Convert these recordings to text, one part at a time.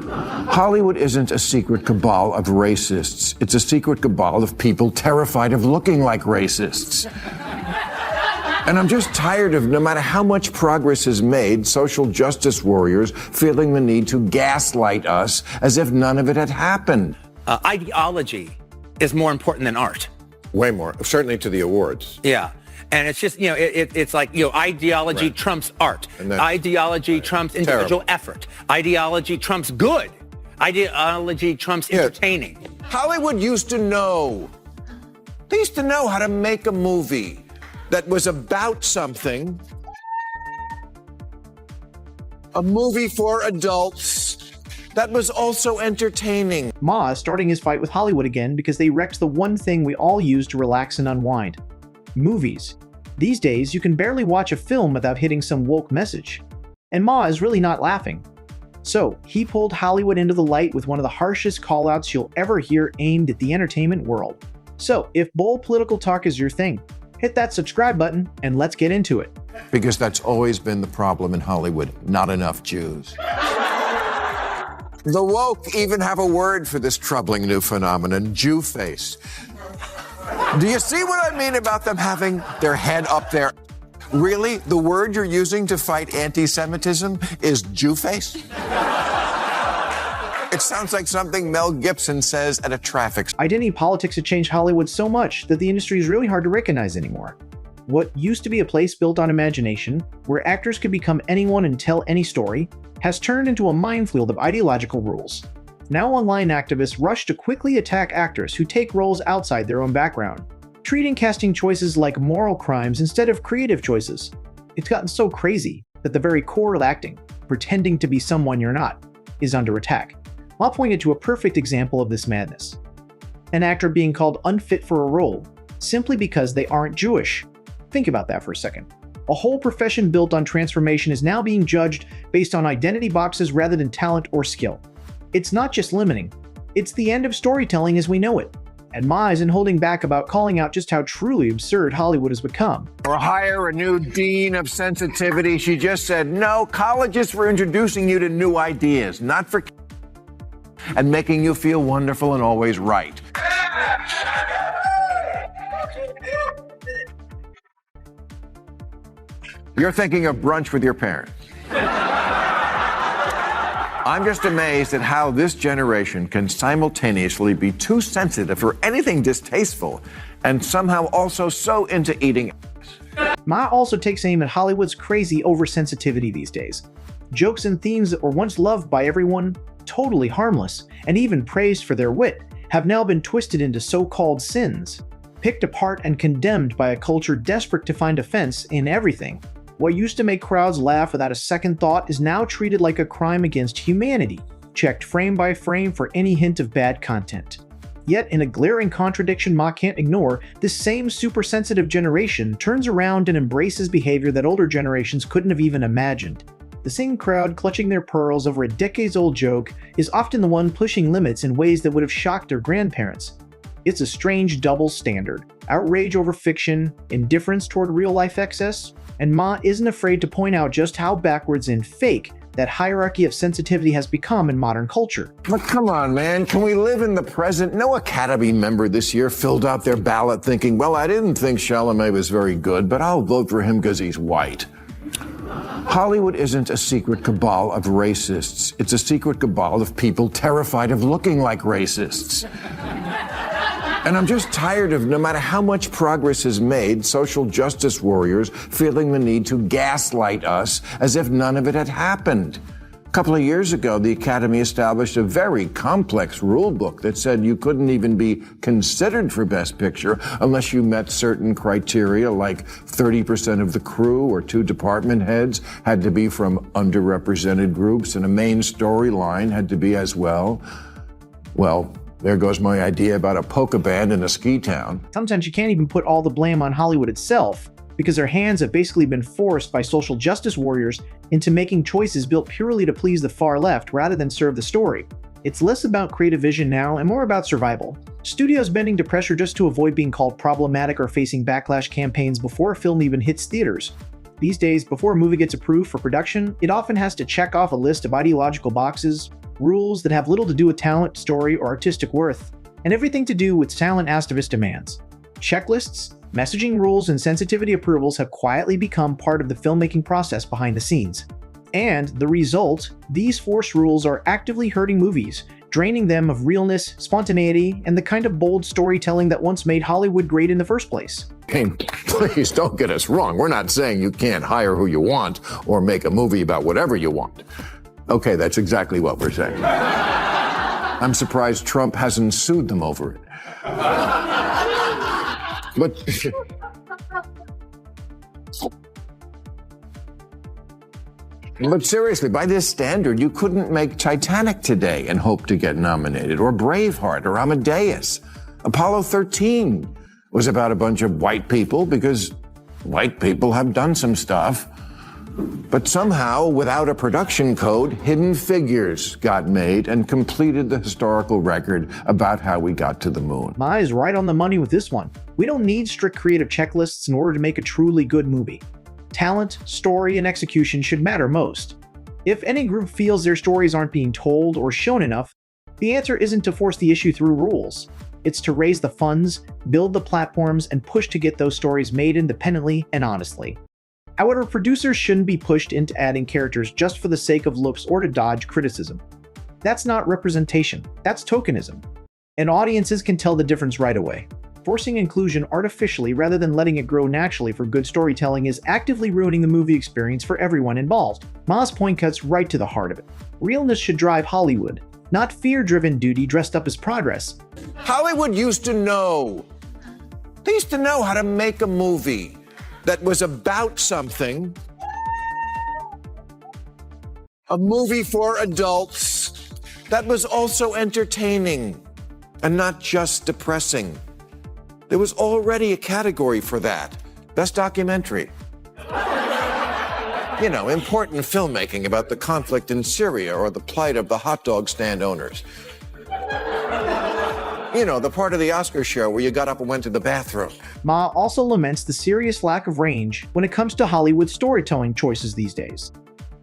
Hollywood isn't a secret cabal of racists. It's a secret cabal of people terrified of looking like racists. And I'm just tired of, no matter how much progress is made, social justice warriors feeling the need to gaslight us as if none of it had happened. Ideology is more important than art. Way more, certainly to the awards. Yeah. And it's just, it's like, ideology trumps art. Ideology trumps individual effort. Ideology trumps good. Ideology trumps entertaining. Hollywood used to know. They used to know how to make a movie that was about something. A movie for adults that was also entertaining. Ma is starting his fight with Hollywood again because they wrecked the one thing we all use to relax and unwind. Movies. These days, you can barely watch a film without hitting some woke message. And Ma is really not laughing. So, he pulled Hollywood into the light with one of the harshest callouts you'll ever hear aimed at the entertainment world. So, if bold political talk is your thing, hit that subscribe button and let's get into it. Because that's always been the problem in Hollywood, not enough Jews. The woke even have a word for this troubling new phenomenon, Jewface. Do you see what I mean about them having their head up there? Really? The word you're using to fight anti-Semitism is Jewface? It sounds like something Mel Gibson says at a traffic stop. Identity politics have changed Hollywood so much that the industry is really hard to recognize anymore. What used to be a place built on imagination, where actors could become anyone and tell any story, has turned into a minefield of ideological rules. Now online activists rush to quickly attack actors who take roles outside their own background, treating casting choices like moral crimes instead of creative choices. It's gotten so crazy that the very core of acting, pretending to be someone you're not, is under attack. I'll point it to a perfect example of this madness. An actor being called unfit for a role, simply because they aren't Jewish. Think about that for a second. A whole profession built on transformation is now being judged based on identity boxes rather than talent or skill. It's not just limiting, it's the end of storytelling as we know it. And Ma isn't holding back about calling out just how truly absurd Hollywood has become. Or hire a new dean of sensitivity. She just said, no, college is for introducing you to new ideas, not for and making you feel wonderful and always right. You're thinking of brunch with your parents. I'm just amazed at how this generation can simultaneously be too sensitive for anything distasteful and somehow also so into eating. Ma also takes aim at Hollywood's crazy oversensitivity these days. Jokes and themes that were once loved by everyone, totally harmless, and even praised for their wit, have now been twisted into so-called sins, picked apart and condemned by a culture desperate to find offense in everything. What used to make crowds laugh without a second thought is now treated like a crime against humanity, checked frame by frame for any hint of bad content. Yet, in a glaring contradiction Ma can't ignore, this same super-sensitive generation turns around and embraces behavior that older generations couldn't have even imagined. The same crowd clutching their pearls over a decades-old joke is often the one pushing limits in ways that would have shocked their grandparents. It's a strange double standard. Outrage over fiction, indifference toward real-life excess, and Ma isn't afraid to point out just how backwards and fake that hierarchy of sensitivity has become in modern culture. But come on, man, can we live in the present? No Academy member this year filled out their ballot thinking, well, I didn't think Chalamet was very good, but I'll vote for him because he's white. Hollywood isn't a secret cabal of racists. It's a secret cabal of people terrified of looking like racists. And I'm just tired of, no matter how much progress is made, social justice warriors feeling the need to gaslight us as if none of it had happened. A couple of years ago, the Academy established a very complex rule book that said you couldn't even be considered for Best Picture unless you met certain criteria, like 30% of the crew or 2 department heads had to be from underrepresented groups, and a main storyline had to be as well. Well, there goes my idea about a polka band in a ski town. Sometimes you can't even put all the blame on Hollywood itself, because their hands have basically been forced by social justice warriors into making choices built purely to please the far left rather than serve the story. It's less about creative vision now and more about survival. Studios bending to pressure just to avoid being called problematic or facing backlash campaigns before a film even hits theaters. These days, before a movie gets approved for production, it often has to check off a list of ideological boxes, rules that have little to do with talent, story, or artistic worth, and everything to do with talent activist demands. Checklists, messaging rules, and sensitivity approvals have quietly become part of the filmmaking process behind the scenes. And the result, these forced rules are actively hurting movies, draining them of realness, spontaneity, and the kind of bold storytelling that once made Hollywood great in the first place. Hey, please don't get us wrong. We're not saying you can't hire who you want or make a movie about whatever you want. Okay, that's exactly what we're saying. I'm surprised Trump hasn't sued them over it. But seriously, by this standard, you couldn't make Titanic today and hope to get nominated, or Braveheart, or Amadeus. Apollo 13 was about a bunch of white people because white people have done some stuff. But somehow, without a production code, Hidden Figures got made and completed the historical record about how we got to the moon. Ma is right on the money with this one. We don't need strict creative checklists in order to make a truly good movie. Talent, story, and execution should matter most. If any group feels their stories aren't being told or shown enough, the answer isn't to force the issue through rules. It's to raise the funds, build the platforms, and push to get those stories made independently and honestly. However, producers shouldn't be pushed into adding characters just for the sake of looks or to dodge criticism. That's not representation, that's tokenism. And audiences can tell the difference right away. Forcing inclusion artificially rather than letting it grow naturally for good storytelling is actively ruining the movie experience for everyone involved. Ma's point cuts right to the heart of it. Realness should drive Hollywood, not fear-driven duty dressed up as progress. Hollywood used to know. They used to know how to make a movie that was about something. A movie for adults that was also entertaining and not just depressing. There was already a category for that. Best documentary. You know, important filmmaking about the conflict in Syria or the plight of the hot dog stand owners. You know, the part of the Oscar show where you got up and went to the bathroom. Ma also laments the serious lack of range when it comes to Hollywood storytelling choices these days.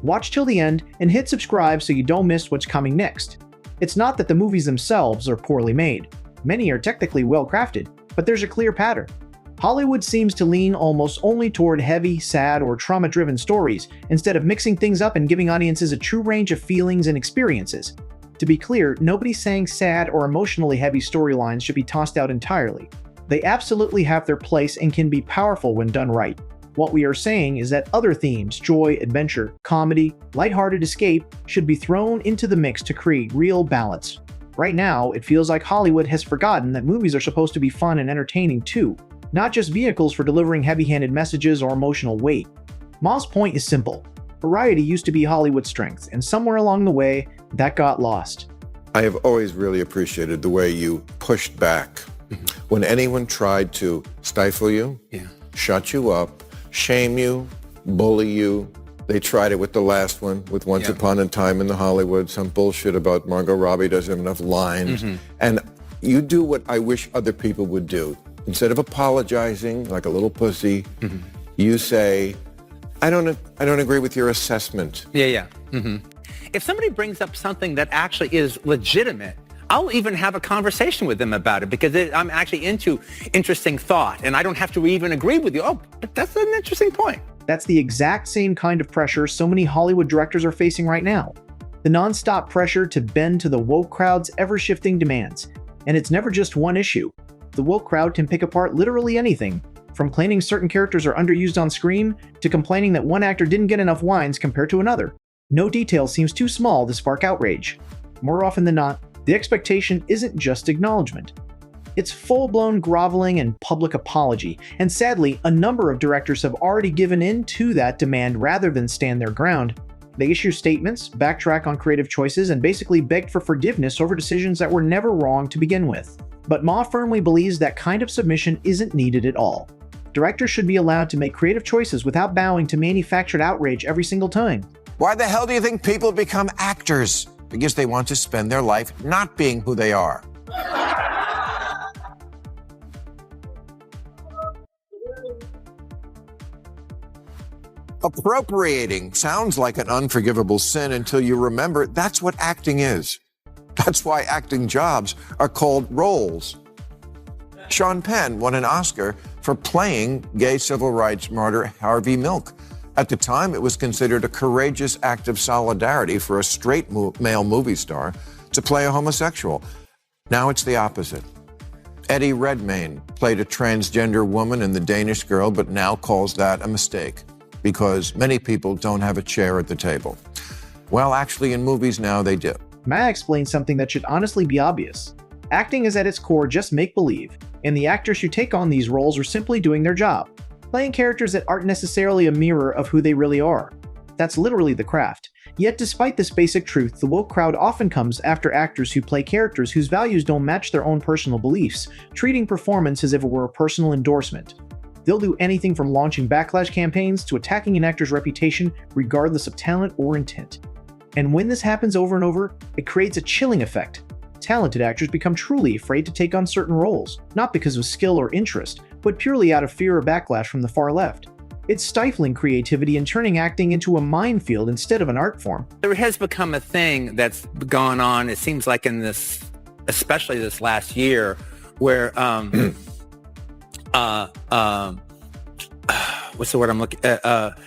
Watch till the end and hit subscribe so you don't miss what's coming next. It's not that the movies themselves are poorly made. Many are technically well crafted, but there's a clear pattern. Hollywood seems to lean almost only toward heavy, sad, or trauma-driven stories, instead of mixing things up and giving audiences a true range of feelings and experiences. To be clear, nobody's saying sad or emotionally heavy storylines should be tossed out entirely. They absolutely have their place and can be powerful when done right. What we are saying is that other themes, joy, adventure, comedy, lighthearted escape, should be thrown into the mix to create real balance. Right now, it feels like Hollywood has forgotten that movies are supposed to be fun and entertaining too, not just vehicles for delivering heavy-handed messages or emotional weight. Ma's point is simple. Variety used to be Hollywood's strength, and somewhere along the way, that got lost. I have always really appreciated the way you pushed back. When anyone tried to stifle you, shut you up, shame you, bully you. They tried it with the last one, with Once Upon a Time in the Hollywood, some bullshit about Margot Robbie doesn't have enough lines. And you do what I wish other people would do. Instead of apologizing like a little pussy, you say, I don't agree with your assessment. If somebody brings up something that actually is legitimate, I'll even have a conversation with them about it because I'm actually into interesting thought and I don't have to even agree with you. Oh, but that's an interesting point. That's the exact same kind of pressure so many Hollywood directors are facing right now. The non-stop pressure to bend to the woke crowd's ever-shifting demands. And it's never just one issue. The woke crowd can pick apart literally anything, from claiming certain characters are underused on screen to complaining that one actor didn't get enough lines compared to another. No detail seems too small to spark outrage. More often than not, the expectation isn't just acknowledgement. It's full-blown groveling and public apology, and sadly, a number of directors have already given in to that demand rather than stand their ground. They issue statements, backtrack on creative choices, and basically begged for forgiveness over decisions that were never wrong to begin with. But Ma firmly believes that kind of submission isn't needed at all. Directors should be allowed to make creative choices without bowing to manufactured outrage every single time. Why the hell do you think people become actors? Because they want to spend their life not being who they are. Appropriating sounds like an unforgivable sin until you remember that's what acting is. That's why acting jobs are called roles. Sean Penn won an Oscar for playing gay civil rights martyr Harvey Milk. At the time, it was considered a courageous act of solidarity for a straight male movie star to play a homosexual. Now it's the opposite. Eddie Redmayne played a transgender woman in The Danish Girl, but now calls that a mistake because many people don't have a chair at the table. Well, actually, in movies now, they do. Matt explains something that should honestly be obvious. Acting is at its core just make-believe, and the actors who take on these roles are simply doing their job, playing characters that aren't necessarily a mirror of who they really are. That's literally the craft. Yet despite this basic truth, the woke crowd often comes after actors who play characters whose values don't match their own personal beliefs, treating performance as if it were a personal endorsement. They'll do anything from launching backlash campaigns to attacking an actor's reputation regardless of talent or intent. And when this happens over and over, it creates a chilling effect. Talented actors become truly afraid to take on certain roles, not because of skill or interest, but purely out of fear or backlash from the far left. It's stifling creativity and turning acting into a minefield instead of an art form. There has become a thing that's gone on, it seems like in this, especially this last year, where, what's the word I'm looking at?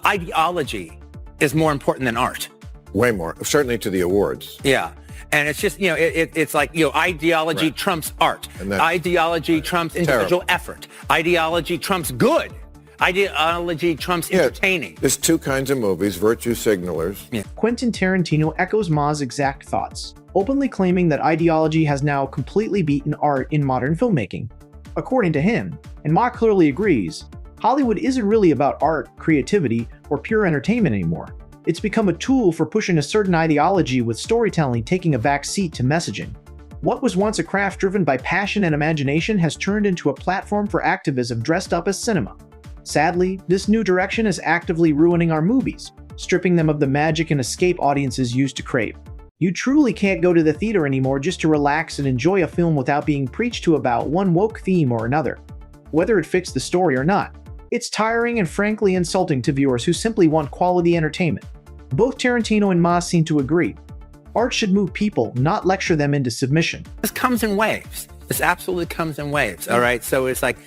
Ideology is more important than art. Way more, certainly to the awards. Yeah. And it's just, it's like, ideology Right. trumps art. Ideology trumps individual effort. Ideology trumps good. Ideology trumps entertaining. There's two kinds of movies, virtue signalers. Yeah. Quentin Tarantino echoes Ma's exact thoughts, openly claiming that ideology has now completely beaten art in modern filmmaking. According to him, and Ma clearly agrees, Hollywood isn't really about art, creativity, or pure entertainment anymore. It's become a tool for pushing a certain ideology with storytelling taking a back seat to messaging. What was once a craft driven by passion and imagination has turned into a platform for activism dressed up as cinema. Sadly, this new direction is actively ruining our movies, stripping them of the magic and escape audiences used to crave. You truly can't go to the theater anymore just to relax and enjoy a film without being preached to about one woke theme or another. Whether it fits the story or not, it's tiring and frankly insulting to viewers who simply want quality entertainment. Both Tarantino and Ma seem to agree. Art should move people, not lecture them into submission. This comes in waves. This absolutely comes in waves, all right? So it's like,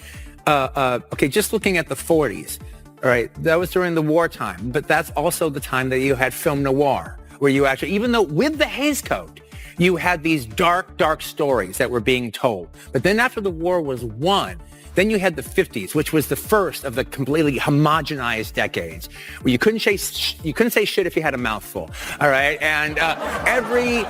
okay, just looking at the 40s, all right, that was during the wartime, but that's also the time that you had film noir, where you actually, even though with the Hays Code, you had these dark, dark stories that were being told. But then after the war was won, then you had the 50s, which was the first of the completely homogenized decades, where you couldn't say shit if you had a mouthful, all right? And every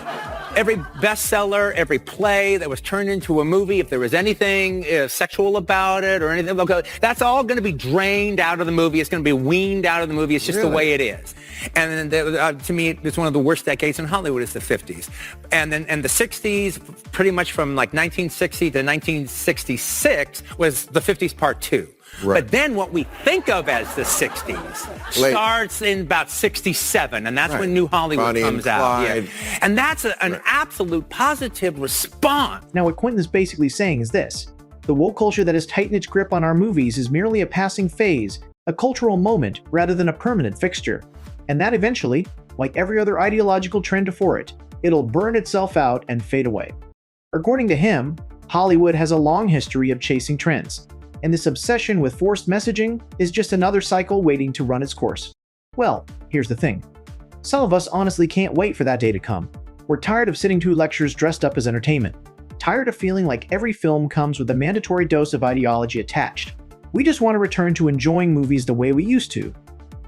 bestseller, every play that was turned into a movie, if there was anything sexual about it or anything, that's all going to be drained out of the movie. It's going to be weaned out of the movie. It's just the way it is. And then to me, it's one of the worst decades in Hollywood is the 50s. And the 60s, pretty much from like 1960 to 1966, was the 50s part 2. Right. But then what we think of as the 60s starts in about 67, and that's when New Hollywood Bonnie comes out. Yeah. And that's an absolute positive response. Now what Quentin is basically saying is this: the woke culture that has tightened its grip on our movies is merely a passing phase, a cultural moment rather than a permanent fixture. And that eventually, like every other ideological trend before it, it'll burn itself out and fade away. According to him, Hollywood has a long history of chasing trends, and this obsession with forced messaging is just another cycle waiting to run its course. Well, here's the thing. Some of us honestly can't wait for that day to come. We're tired of sitting through lectures dressed up as entertainment. Tired of feeling like every film comes with a mandatory dose of ideology attached. We just want to return to enjoying movies the way we used to.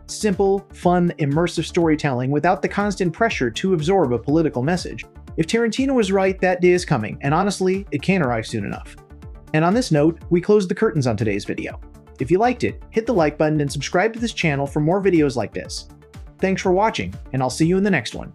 Simple, fun, immersive storytelling without the constant pressure to absorb a political message. If Tarantino is right, that day is coming, and honestly, it can't arrive soon enough. And on this note, we close the curtains on today's video. If you liked it, hit the like button and subscribe to this channel for more videos like this. Thanks for watching, and I'll see you in the next one.